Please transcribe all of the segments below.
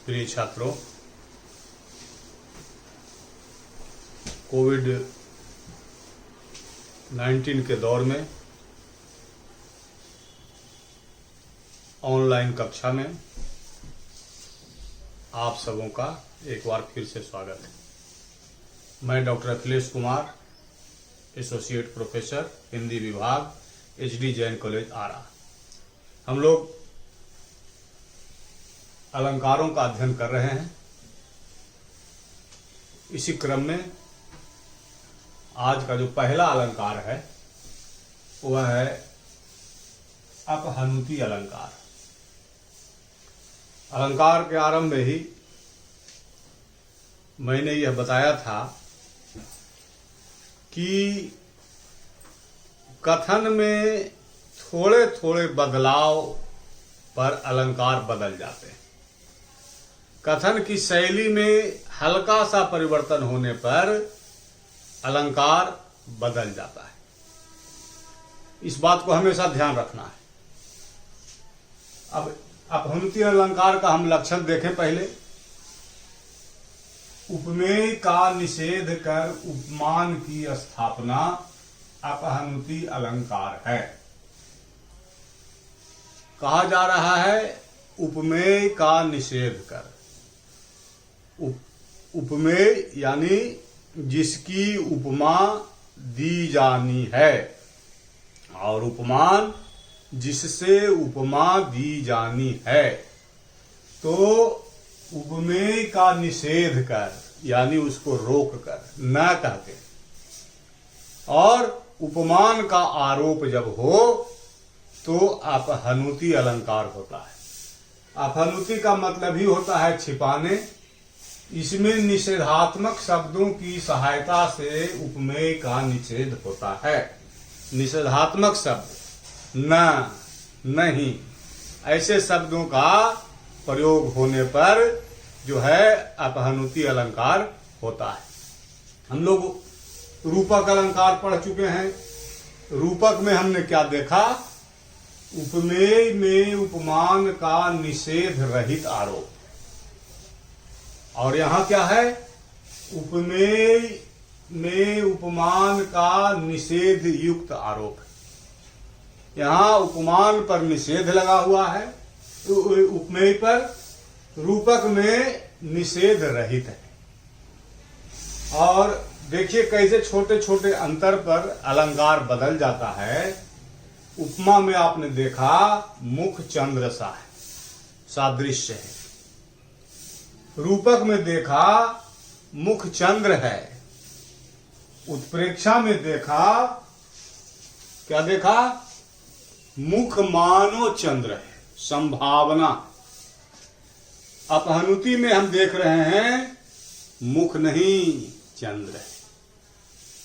प्रिय छात्रों, कोविड-19 के दौर में ऑनलाइन कक्षा में आप सबों का एक बार फिर से स्वागत है। मैं doctor Akhilesh Kumar, associate professor Hindi विभाग, HD जैन कॉलेज आरा। हम लोग अलंकारों का अध्ययन कर रहे हैं। इसी क्रम में आज का जो पहला अलंकार है वह है अपहनुति अलंकार। अलंकार के आरंभ में ही मैंने यह बताया था कि कथन में थोड़े थोड़े बदलाव पर अलंकार बदल जाते हैं। कथन की शैली में हल्का सा परिवर्तन होने पर अलंकार बदल जाता है। इस बात को हमेशा ध्यान रखना है। अब अपहनुति अलंकार का हम लक्षण देखें। पहले, उपमेय का निषेध कर उपमान की स्थापना अपहनुति अलंकार है। कहा जा रहा है उपमेय का निषेध कर। उपमेय यानी जिसकी उपमा दी जानी है, और उपमान जिससे उपमा दी जानी है। तो उपमेय का निषेध कर यानी उसको रोक कर, न कहते, और उपमान का आरोप जब हो तो अपहनुति अलंकार होता है। अपहनुति का मतलब ही होता है छिपाने। इसमें निषेधात्मक शब्दों की सहायता से उपमेय का निषेध होता है। निषेधात्मक शब्द न, नहीं, ऐसे शब्दों का प्रयोग होने पर जो है अपहनुति अलंकार होता है। हम लोग रूपक अलंकार पढ़ चुके हैं। रूपक में हमने क्या देखा? उपमेय में उपमान का निषेध रहित आरोप। और यहां क्या है? उपमेय में उपमान का निषेध युक्त आरोप है। यहां उपमान पर निषेध लगा हुआ है, उपमेय पर। रूपक में निषेध रहित है। और देखिए कैसे छोटे छोटे अंतर पर अलंकार बदल जाता है। उपमा में आपने देखा मुख चंद्र सा है, सादृश्य है। रूपक में देखा मुख चंद्र है। उत्प्रेक्षा में देखा, क्या देखा? मुख मानो चंद्र है, संभावना। अपहनुति में हम देख रहे हैं मुख नहीं, चंद्र है।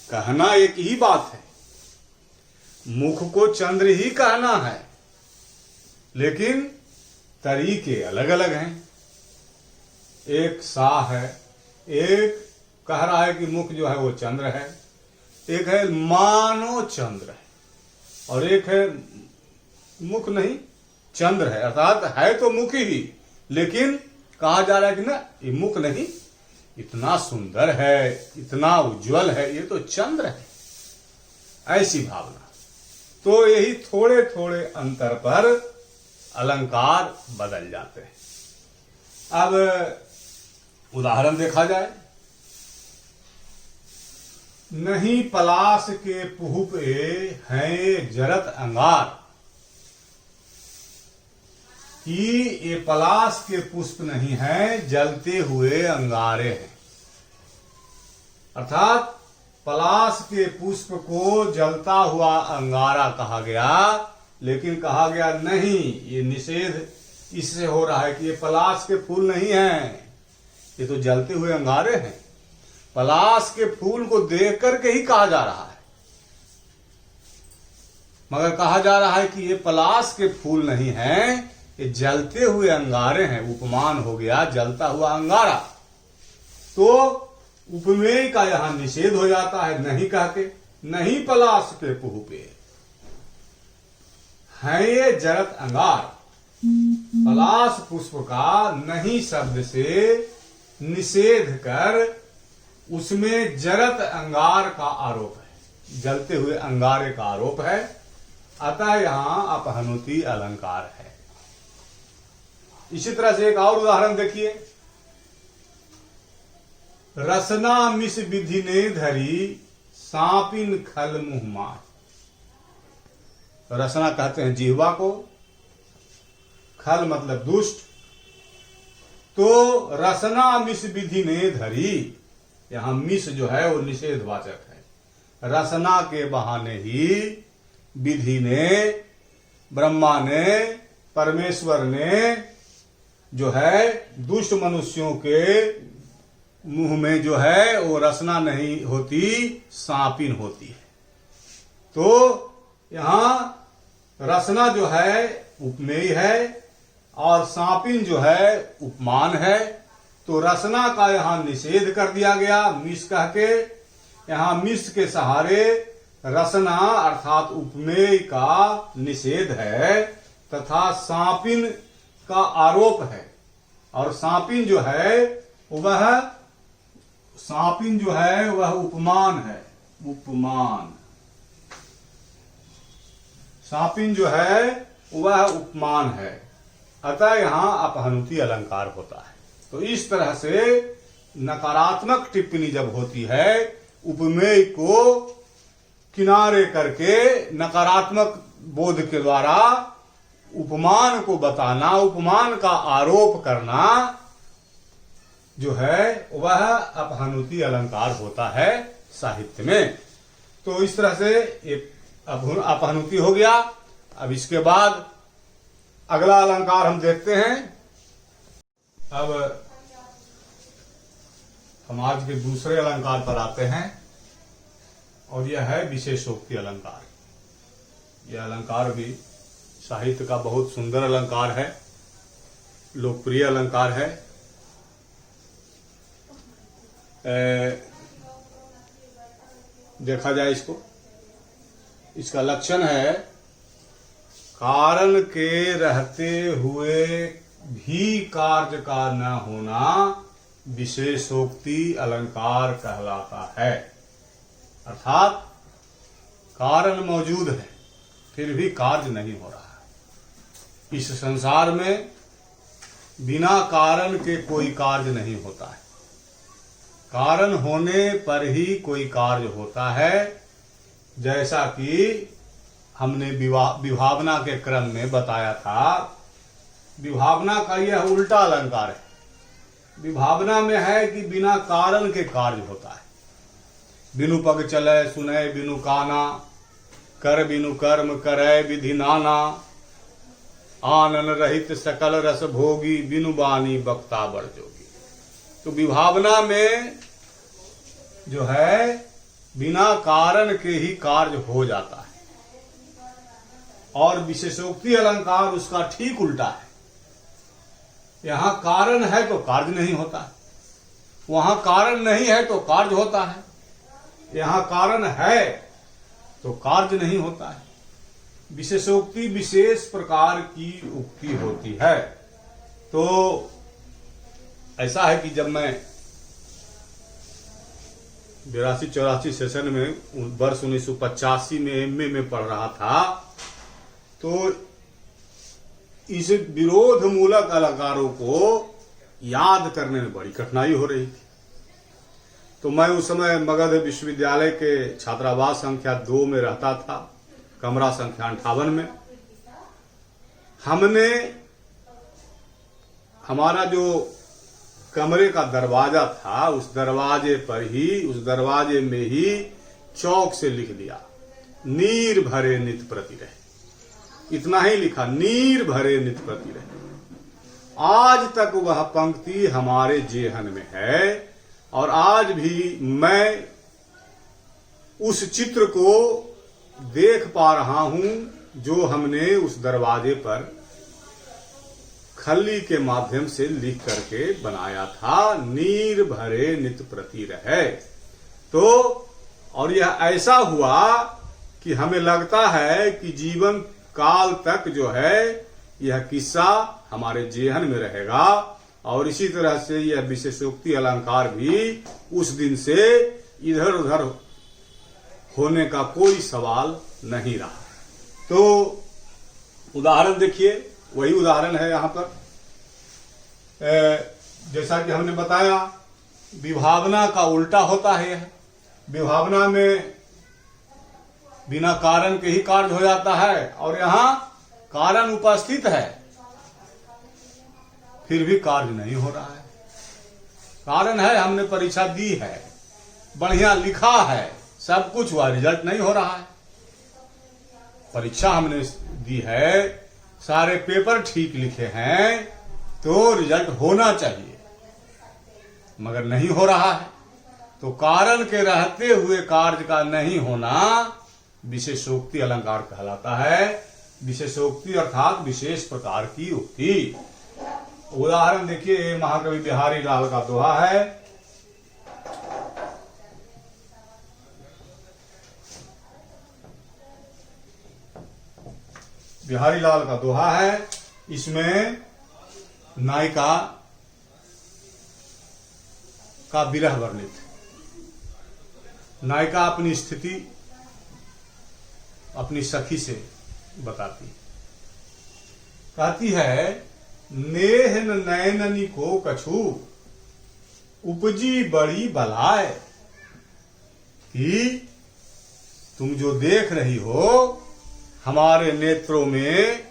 कहना एक ही बात है, मुख को चंद्र ही कहना है, लेकिन तरीके अलग अलग हैं। एक सा है, एक कह रहा है कि मुख जो है वो चंद्र है, एक है मानो चंद्र है, और एक है मुख नहीं चंद्र है। अर्थात है तो मुख ही, लेकिन कहा जा रहा है कि ना ये मुख नहीं, इतना सुंदर है, इतना उज्जवल है, ये तो चंद्र है, ऐसी भावना। तो यही थोड़े थोड़े अंतर पर अलंकार बदल जाते हैं। अब उदाहरण देखा जाए। नहीं पलाश के पुहुपे हैं जरत अंगार, कि ये पलाश के पुष्प नहीं है, जलते हुए अंगारे हैं। अर्थात पलाश के पुष्प को जलता हुआ अंगारा कहा गया, लेकिन कहा गया नहीं, ये निषेध इससे हो रहा है कि ये पलाश के फूल नहीं हैं, ये तो जलते हुए अंगारे हैं। पलाश के फूल को देख करके ही कहा जा रहा है, मगर कहा जा रहा है कि ये पलाश के फूल नहीं हैं, ये जलते हुए अंगारे हैं। उपमान हो गया जलता हुआ अंगारा। तो उपमेय का यहां निषेध हो जाता है, नहीं कहते। नहीं पलाश के पुहुपे हैं ये जरत अंगार, पलाश पुष्प का नहीं शब्द से निषेध कर उसमें जरत अंगार का आरोप है, जलते हुए अंगारे का आरोप है, अतः यहां अपहनुति अलंकार है। इसी तरह से एक और उदाहरण देखिए, रसना मिस विधि ने धरी सांपिन खल मुंह मार। रसना कहते हैं जिह्वा को, खल मतलब दुष्ट। तो रसना मिस विधि ने धरी, यहां मिस जो है वो निषेधवाचक है। रसना के बहाने ही विधि ने, ब्रह्मा ने, परमेश्वर ने जो है दुष्ट मनुष्यों के मुंह में जो है वो रसना नहीं होती, सांपिन होती है। तो यहां रसना जो है उपमेय है और सांपिन जो है उपमान है। तो रसना का यहां निषेध कर दिया गया मिस कह के। यहां मिस के सहारे रसना अर्थात उपमेय का निषेध है तथा सांपिन का आरोप है। और सांपिन जो है वह उपमान है, उपमान। सांपिन जो है वह उपमान है, अतः यहां अपहनुति अलंकार होता है। तो इस तरह से नकारात्मक टिप्पणी जब होती है, उपमेय को किनारे करके नकारात्मक बोध के द्वारा उपमान को बताना, उपमान का आरोप करना जो है वह अपहनुति अलंकार होता है साहित्य में। तो इस तरह से अपहनुति हो गया। अब इसके बाद अगला अलंकार हम देखते हैं। अब हम आज के दूसरे अलंकार पर आते हैं और यह है विशेषोक्ति अलंकार। यह अलंकार भी साहित्य का बहुत सुंदर अलंकार है, लोकप्रिय अलंकार है। देखा जाए इसका लक्षण है, कारण के रहते हुए भी कार्य का न होना विशेषोक्ति अलंकार कहलाता है। अर्थात कारण मौजूद है फिर भी कार्य नहीं हो रहा है। इस संसार में बिना कारण के कोई कार्य नहीं होता है, कारण होने पर ही कोई कार्य होता है। जैसा कि हमने विभावना के क्रम में बताया था, विभावना का यह उल्टा अलंकार है। विभावना में है कि बिना कारण के कार्य होता है। बिनु पग चले सुने बिनु काना, कर बिनु कर्म करे विधि नाना, आनन रहित सकल रस भोगी, बिनु बानी बक्ता बड़ जोगी। तो विभावना में जो है बिना कारण के ही कार्य हो जाता है, और विशेषोक्ति अलंकार उसका ठीक उल्टा है। यहां कारण है तो कार्य नहीं होता है, वहां कारण नहीं है तो कार्य होता है। यहां कारण है तो कार्य नहीं होता है। विशेषोक्ति विशेष प्रकार की उक्ति होती है। तो ऐसा है कि जब मैं 82-84 सेशन में वर्ष 1985 में एमए में पढ़ रहा था, तो इस विरोध मूलक अलंकारों को याद करने में बड़ी कठिनाई हो रही थी। तो मैं उस समय मगध विश्वविद्यालय के छात्रावास संख्या 2 में रहता था, कमरा संख्या 58 में। हमने हमारा जो कमरे का दरवाजा था, उस दरवाजे में ही चौक से लिख दिया, नीर भरे नित प्रति रहे। इतना ही लिखा, नीर भरे नित प्रति रहे। आज तक वह पंक्ति हमारे जेहन में है और आज भी मैं उस चित्र को देख पा रहा हूं जो हमने उस दरवाजे पर खल्ली के माध्यम से लिख करके बनाया था, नीर भरे नित प्रति रहे। तो और यह ऐसा हुआ कि हमें लगता है कि जीवन काल तक जो है यह किस्सा हमारे जेहन में रहेगा और इसी तरह से यह विशेषोक्ति अलंकार भी उस दिन से इधर उधर होने का कोई सवाल नहीं रहा। तो उदाहरण देखिए, वही उदाहरण है यहां पर। जैसा कि हमने बताया, विभावना का उल्टा होता है। यह विभावना में बिना कारण के ही कार्य हो जाता है और यहां कारण उपस्थित है फिर भी कार्य नहीं हो रहा है। कारण है, हमने परीक्षा दी है, बढ़िया लिखा है, सब कुछ हुआ, रिजल्ट नहीं हो रहा है। परीक्षा हमने दी है, सारे पेपर ठीक लिखे हैं, तो रिजल्ट होना चाहिए, मगर नहीं हो रहा है। तो कारण के रहते हुए कार्य का नहीं होना विशेषोक्ति अलंकार कहलाता है। विशेषोक्ति अर्थात विशेष प्रकार की उक्ति। उदाहरण देखिए, महाकवि बिहारी लाल का दोहा है। बिहारी लाल का दोहा है, इसमें नायिका का विरह वर्णित है। नायिका अपनी स्थिति अपनी सखी से बताती, कहती है, नेहन नैननी को कछु उपजी बड़ी बलाय, कि तुम जो देख रही हो हमारे नेत्रों में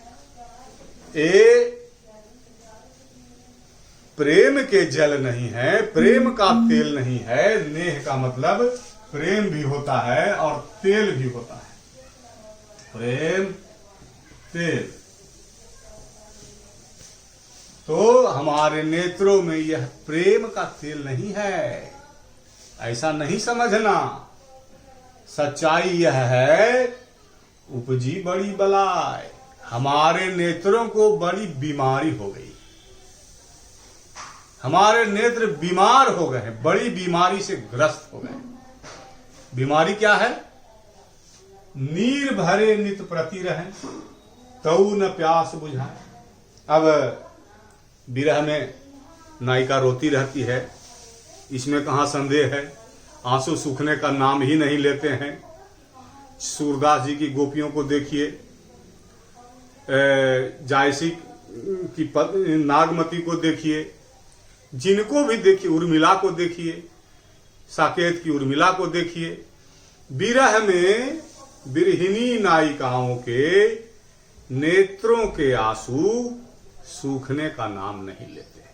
प्रेम के जल नहीं है, प्रेम का तेल नहीं है। नेह का मतलब प्रेम भी होता है और तेल भी होता है। प्रेम, तेल। तो हमारे नेत्रों में यह प्रेम का तेल नहीं है, ऐसा नहीं समझना। सच्चाई यह है, उपजी बड़ी बलाय, हमारे नेत्रों को बड़ी बीमारी हो गई, हमारे नेत्र बीमार हो गए, बड़ी बीमारी से ग्रस्त हो गए। बीमारी क्या है? नीर भरे नित प्रति रहें, तऊ न प्यास बुझाए। अब विरह में नायिका रोती रहती है, इसमें कहां संदेह है। आंसू सूखने का नाम ही नहीं लेते हैं। सूरदास जी की गोपियों को देखिए, जायसी की नागमती को देखिए, जिनको भी देखिए, उर्मिला को देखिए, साकेत की उर्मिला को देखिए। विरह में विरहिणी नायिकाओं के नेत्रों के आंसू सूखने का नाम नहीं लेते।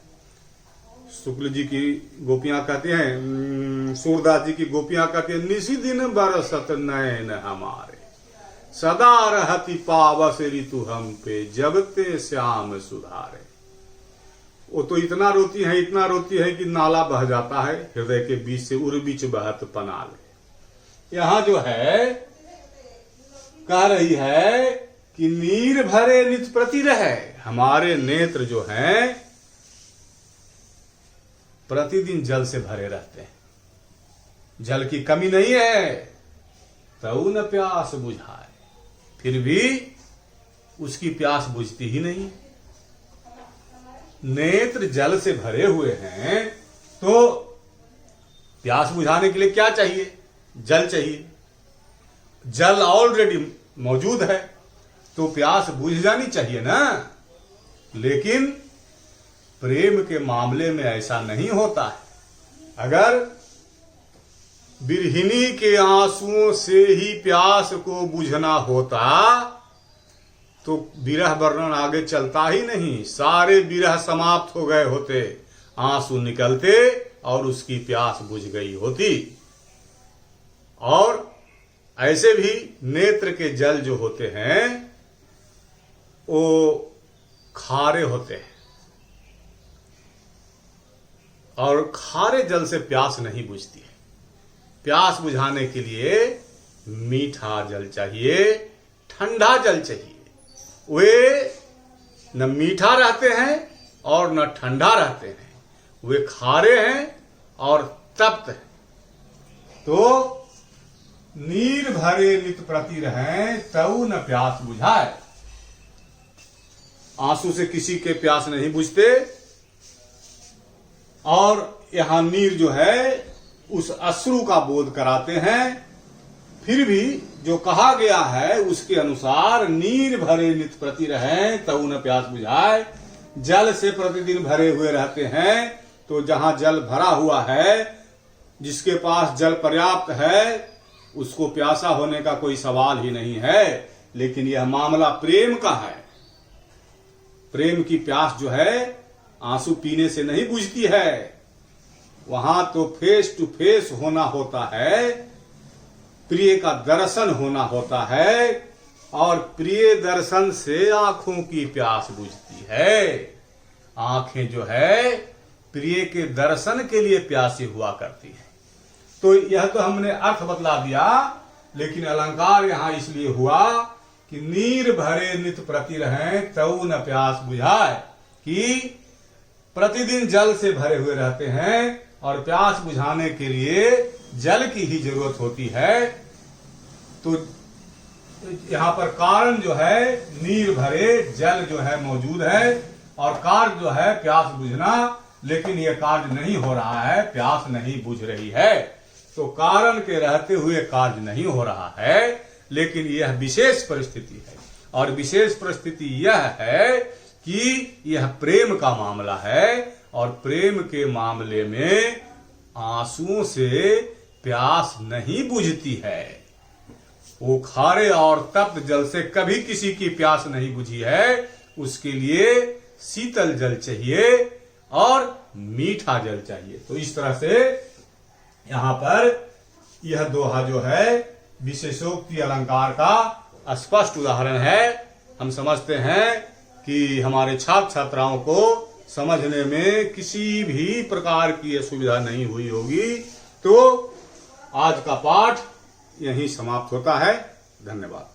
शुक्ल जी की गोपियां कहते हैं, सूरदास जी की गोपियां कहते हैं, निसी दिन बरसत नयन हमारे, सदा रहती पावस ऋतु हम पे, जब ते श्याम सुधारे। वो तो इतना रोती है, इतना रोती है कि नाला बह जाता है हृदय के बीच से, उर बीच बहत पनाले। यहां जो है कह रही है कि नीर भरे नित प्रति रहे, हमारे नेत्र जो हैं प्रतिदिन जल से भरे रहते हैं, जल की कमी नहीं है, तऊ न प्यास बुझाए, फिर भी उसकी प्यास बुझती ही नहीं। नेत्र जल से भरे हुए हैं तो प्यास बुझाने के लिए क्या चाहिए? जल चाहिए। जल ऑलरेडी मौजूद है तो प्यास बुझ जानी चाहिए ना। लेकिन प्रेम के मामले में ऐसा नहीं होता है। अगर विरहिणी के आंसुओं से ही प्यास को बुझना होता तो विरह वर्णन आगे चलता ही नहीं, सारे विरह समाप्त हो गए होते, आंसू निकलते और उसकी प्यास बुझ गई होती। और ऐसे भी नेत्र के जल जो होते हैं वो खारे होते हैं और खारे जल से प्यास नहीं बुझती है। प्यास बुझाने के लिए मीठा जल चाहिए, ठंडा जल चाहिए। वे न मीठा रहते हैं और न ठंडा रहते हैं, वे खारे हैं और तप्त हैं। तो नीर भरे नित प्रति रहें, तऊ न प्यास बुझाए। आंसू से किसी के प्यास नहीं बुझते। और यहां नीर जो है उस अश्रु का बोध कराते हैं। फिर भी जो कहा गया है उसके अनुसार नीर भरे नित प्रति रहें तऊ न प्यास बुझाए। जल से प्रतिदिन भरे हुए रहते हैं, तो जहां जल भरा हुआ है, जिसके पास जल पर्याप्त है, उसको प्यासा होने का कोई सवाल ही नहीं है। लेकिन यह मामला प्रेम का है। प्रेम की प्यास जो है आंसू पीने से नहीं बुझती है। वहां तो फेस टू फेस होना होता है, प्रिय का दर्शन होना होता है, और प्रिय दर्शन से आंखों की प्यास बुझती है। आंखें जो है प्रिय के दर्शन के लिए प्यासी हुआ करती है। तो यह तो हमने अर्थ बतला दिया, लेकिन अलंकार यहां इसलिए हुआ कि नीर भरे नित प्रति रहें तऊ न प्यास बुझाए, कि प्रतिदिन जल से भरे हुए रहते हैं और प्यास बुझाने के लिए जल की ही जरूरत होती है। तो यहाँ पर कारण जो है नीर भरे, जल जो है मौजूद है, और कार्य जो है प्यास बुझना, लेकिन यह कार्य नहीं हो रहा है, प्यास नहीं बुझ रही है। तो कारण के रहते हुए कार्य नहीं हो रहा है, लेकिन यह विशेष परिस्थिति है। और विशेष परिस्थिति यह है कि यह प्रेम का मामला है, और प्रेम के मामले में आंसुओं से प्यास नहीं बुझती है। वो खारे और तप्त जल से कभी किसी की प्यास नहीं बुझी है। उसके लिए शीतल जल चाहिए और मीठा जल चाहिए। तो इस तरह से यहां पर यह दोहा जो है विशेषोक्ति अलंकार का स्पष्ट उदाहरण है। हम समझते हैं कि हमारे छात्र छात्राओं को समझने में किसी भी प्रकार की असुविधा नहीं हुई होगी। तो आज का पाठ यहीं समाप्त होता है। धन्यवाद।